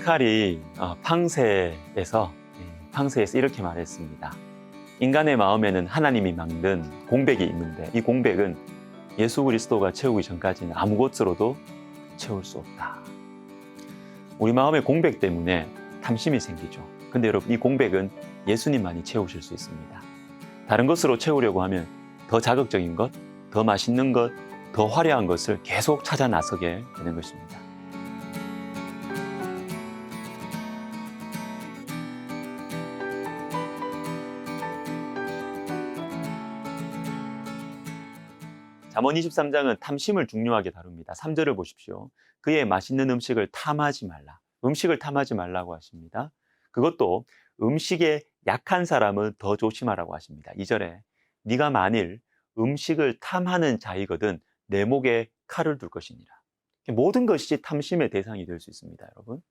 파스칼이 팡세에서 이렇게 말했습니다. 인간의 마음에는 하나님이 만든 공백이 있는데 이 공백은 예수 그리스도가 채우기 전까지는 아무것으로도 채울 수 없다. 우리 마음의 공백 때문에 탐심이 생기죠. 근데 여러분, 이 공백은 예수님만이 채우실 수 있습니다. 다른 것으로 채우려고 하면 더 자극적인 것, 더 맛있는 것, 더 화려한 것을 계속 찾아 나서게 되는 것입니다. 잠언 23장은 탐심을 중요하게 다룹니다. 3절을 보십시오. 그의 맛있는 음식을 탐하지 말라. 음식을 탐하지 말라고 하십니다. 그것도 음식에 약한 사람은 더 조심하라고 하십니다. 2절에 네가 만일 음식을 탐하는 자이거든 내 목에 칼을 둘 것이니라. 모든 것이 탐심의 대상이 될 수 있습니다, 여러분.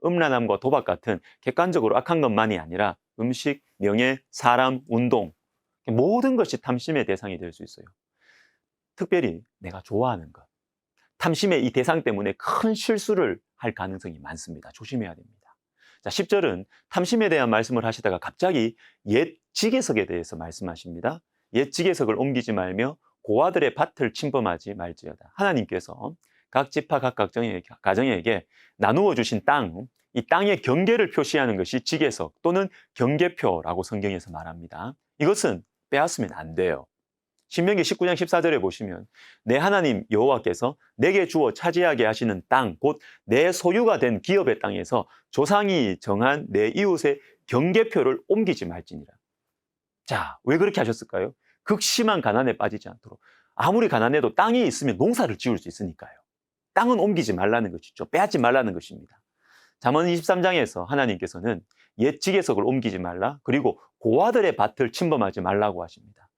음란함과 도박 같은 객관적으로 악한 것만이 아니라 음식, 명예, 사람, 운동, 모든 것이 탐심의 대상이 될 수 있어요. 특별히 내가 좋아하는 것, 탐심의 이 대상 때문에 큰 실수를 할 가능성이 많습니다. 조심해야 됩니다. 자, 10절은 탐심에 대한 말씀을 하시다가 갑자기 옛 지계석에 대해서 말씀하십니다. 옛 지계석을 옮기지 말며 고아들의 밭을 침범하지 말지어다. 하나님께서 각 지파 각 가정에게 나누어 주신 땅, 이 땅의 경계를 표시하는 것이 지계석 또는 경계표라고 성경에서 말합니다. 이것은 빼앗으면 안 돼요. 신명기 19장 14절에 보시면 내 하나님 여호와께서 내게 주어 차지하게 하시는 땅, 곧 내 소유가 된 기업의 땅에서 조상이 정한 내 이웃의 경계표를 옮기지 말지니라. 자, 왜 그렇게 하셨을까요? 극심한 가난에 빠지지 않도록. 아무리 가난해도 땅이 있으면 농사를 지을 수 있으니까요. 땅은 옮기지 말라는 것이죠. 빼앗지 말라는 것입니다. 잠언 23장에서 하나님께서는 옛 지계석을 옮기지 말라, 그리고 고아들의 밭을 침범하지 말라고 하십니다.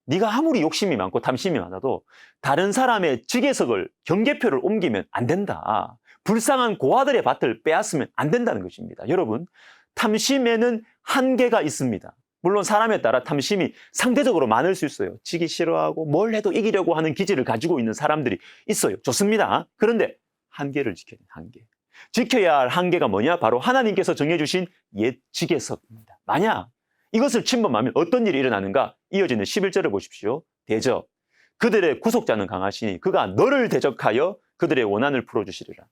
네가 아무리 욕심이 많고 탐심이 많아도 다른 사람의 지계석을, 경계표를 옮기면 안 된다. 불쌍한 고아들의 밭을 빼앗으면 안 된다는 것입니다. 여러분, 탐심에는 한계가 있습니다. 물론 사람에 따라 탐심이 상대적으로 많을 수 있어요. 지기 싫어하고 뭘 해도 이기려고 하는 기질을 가지고 있는 사람들이 있어요. 좋습니다. 그런데 한계를 지켜야 돼요. 한계. 지켜야 할 한계가 뭐냐? 바로 하나님께서 정해주신 옛 지계석입니다. 만약 이것을 침범하면 어떤 일이 일어나는가? 이어지는 11절을 보십시오. 대적. 그들의 구속자는 강하시니 그가 너를 대적하여 그들의 원한을 풀어주시리라.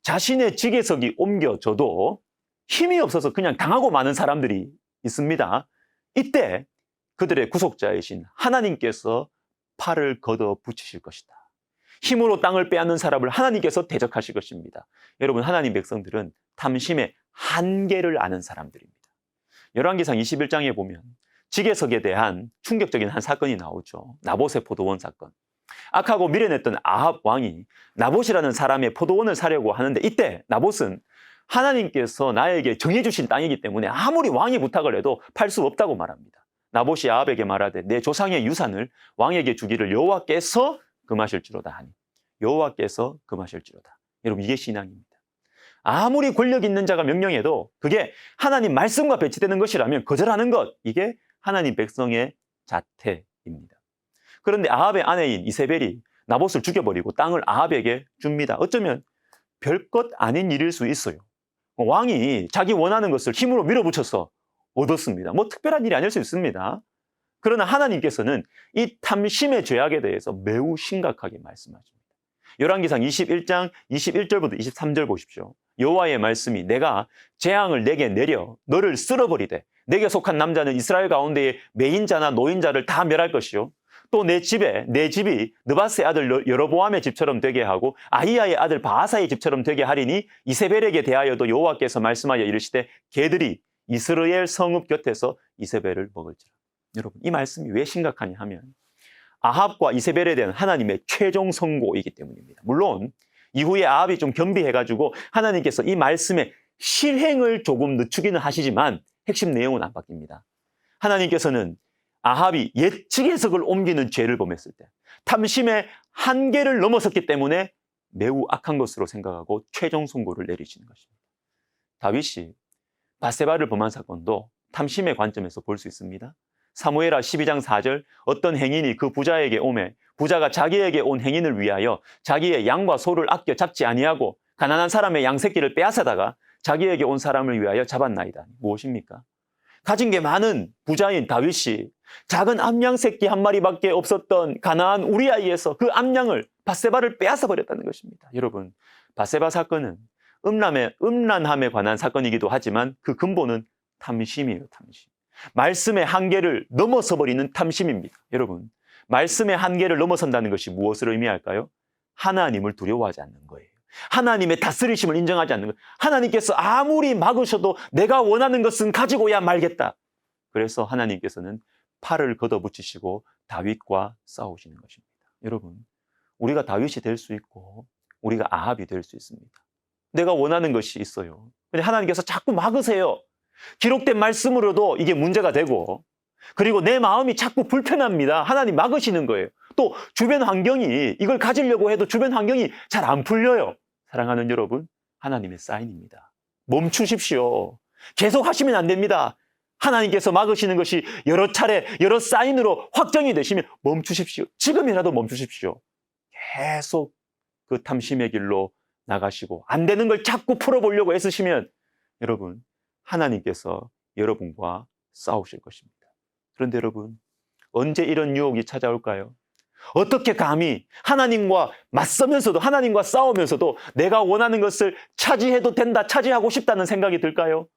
자신의 지계석이 옮겨져도 힘이 없어서 그냥 당하고 마는 사람들이 있습니다. 이때 그들의 구속자이신 하나님께서 팔을 걷어 붙이실 것이다. 힘으로 땅을 빼앗는 사람을 하나님께서 대적하실 것입니다. 여러분, 하나님 백성들은 탐심의 한계를 아는 사람들입니다. 열왕기상 21장에 보면 지계석에 대한 충격적인 한 사건이 나오죠. 나봇의 포도원 사건. 악하고 미련했던 아합 왕이 나봇이라는 사람의 포도원을 사려고 하는데 이때 나봇은 하나님께서 나에게 정해주신 땅이기 때문에 아무리 왕이 부탁을 해도 팔 수 없다고 말합니다. 나봇이 아합에게 말하되 내 조상의 유산을 왕에게 주기를 여호와께서 금하실지로다 하니 여호와께서 금하실지로다. 여러분, 이게 신앙입니다. 아무리 권력 있는 자가 명령해도 그게 하나님 말씀과 배치되는 것이라면 거절하는 것, 이게 하나님 백성의 자태입니다. 그런데 아합의 아내인 이세벨이 나봇을 죽여버리고 땅을 아합에게 줍니다. 어쩌면 별것 아닌 일일 수 있어요. 왕이 자기 원하는 것을 힘으로 밀어붙여서 얻었습니다. 뭐 특별한 일이 아닐 수 있습니다. 그러나 하나님께서는 이 탐심의 죄악에 대해서 매우 심각하게 말씀하십니다. 열왕기상 21장 21절부터 23절 보십시오. 여호와의 말씀이 내가 재앙을 내게 내려 너를 쓸어버리되 내게 속한 남자는 이스라엘 가운데의 매인자나 노인자를 다 멸할 것이요. 또 내 집이 느바스의 아들 여로보암의 집처럼 되게 하고 아히야의 아들 바하사의 집처럼 되게 하리니 이세벨에게 대하여도 여호와께서 말씀하여 이르시되 개들이 이스라엘 성읍 곁에서 이세벨을 먹을지라. 여러분, 이 말씀이 왜 심각하냐 하면 아합과 이세벨에 대한 하나님의 최종 선고이기 때문입니다. 물론 이후에 아합이 좀 겸비해가지고 하나님께서 이 말씀의 실행을 조금 늦추기는 하시지만 핵심 내용은 안 바뀝니다. 하나님께서는 아합이 옛 지계석을 옮기는 죄를 범했을 때 탐심의 한계를 넘어섰기 때문에 매우 악한 것으로 생각하고 최종 선고를 내리시는 것입니다. 다윗이 바세바를 범한 사건도 탐심의 관점에서 볼 수 있습니다. 사무엘하 12장 4절 어떤 행인이 그 부자에게 오매 부자가 자기에게 온 행인을 위하여 자기의 양과 소를 아껴 잡지 아니하고 가난한 사람의 양새끼를 빼앗아다가 자기에게 온 사람을 위하여 잡았나이다. 무엇입니까? 가진 게 많은 부자인 다윗이 작은 암양새끼 한 마리밖에 없었던 가나안 우리아이에서 그 암양을 밧세바를 빼앗아 버렸다는 것입니다. 여러분, 밧세바 사건은 음란함에 관한 사건이기도 하지만 그 근본은 탐심이에요. 탐심. 말씀의 한계를 넘어서 버리는 탐심입니다. 여러분, 말씀의 한계를 넘어선다는 것이 무엇을 의미할까요? 하나님을 두려워하지 않는 거예요. 하나님의 다스리심을 인정하지 않는 거예요. 하나님께서 아무리 막으셔도 내가 원하는 것은 가지고야 말겠다. 그래서 하나님께서는 팔을 걷어붙이시고 다윗과 싸우시는 것입니다. 여러분, 우리가 다윗이 될 수 있고 우리가 아합이 될 수 있습니다. 내가 원하는 것이 있어요. 근데 하나님께서 자꾸 막으세요. 기록된 말씀으로도 이게 문제가 되고, 그리고 내 마음이 자꾸 불편합니다. 하나님 막으시는 거예요. 또 주변 환경이, 이걸 가지려고 해도 주변 환경이 잘 안 풀려요. 사랑하는 여러분, 하나님의 사인입니다. 멈추십시오. 계속 하시면 안 됩니다. 하나님께서 막으시는 것이 여러 차례 여러 사인으로 확정이 되시면 멈추십시오. 지금이라도 멈추십시오. 계속 그 탐심의 길로 나가시고 안 되는 걸 자꾸 풀어보려고 애쓰시면 여러분, 하나님께서 여러분과 싸우실 것입니다. 그런데 여러분, 언제 이런 유혹이 찾아올까요? 어떻게 감히 하나님과 맞서면서도, 하나님과 싸우면서도 내가 원하는 것을 차지해도 된다, 차지하고 싶다는 생각이 들까요?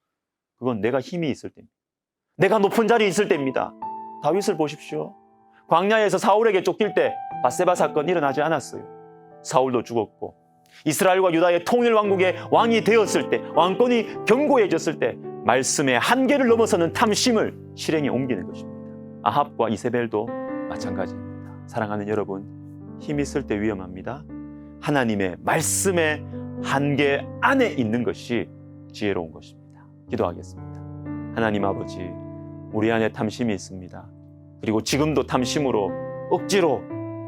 그건 내가 힘이 있을 때입니다. 내가 높은 자리에 있을 때입니다. 다윗을 보십시오. 광야에서 사울에게 쫓길 때 밧세바 사건 일어나지 않았어요. 사울도 죽었고 이스라엘과 유다의 통일 왕국의 왕이 되었을 때, 왕권이 견고해졌을 때 말씀의 한계를 넘어서는 탐심을 실행에 옮기는 것입니다. 아합과 이세벨도 마찬가지입니다. 사랑하는 여러분, 힘 있을 때 위험합니다. 하나님의 말씀의 한계 안에 있는 것이 지혜로운 것입니다. 기도하겠습니다. 하나님 아버지, 우리 안에 탐심이 있습니다. 그리고 지금도 탐심으로 억지로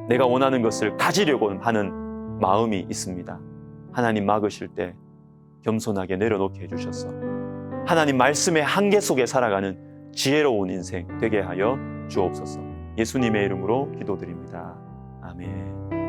내가 원하는 것을 가지려고 하는 마음이 있습니다. 하나님 막으실 때 겸손하게 내려놓게 해주셔서 하나님 말씀의 한계 속에 살아가는 지혜로운 인생 되게 하여 주옵소서. 예수님의 이름으로 기도드립니다. 아멘.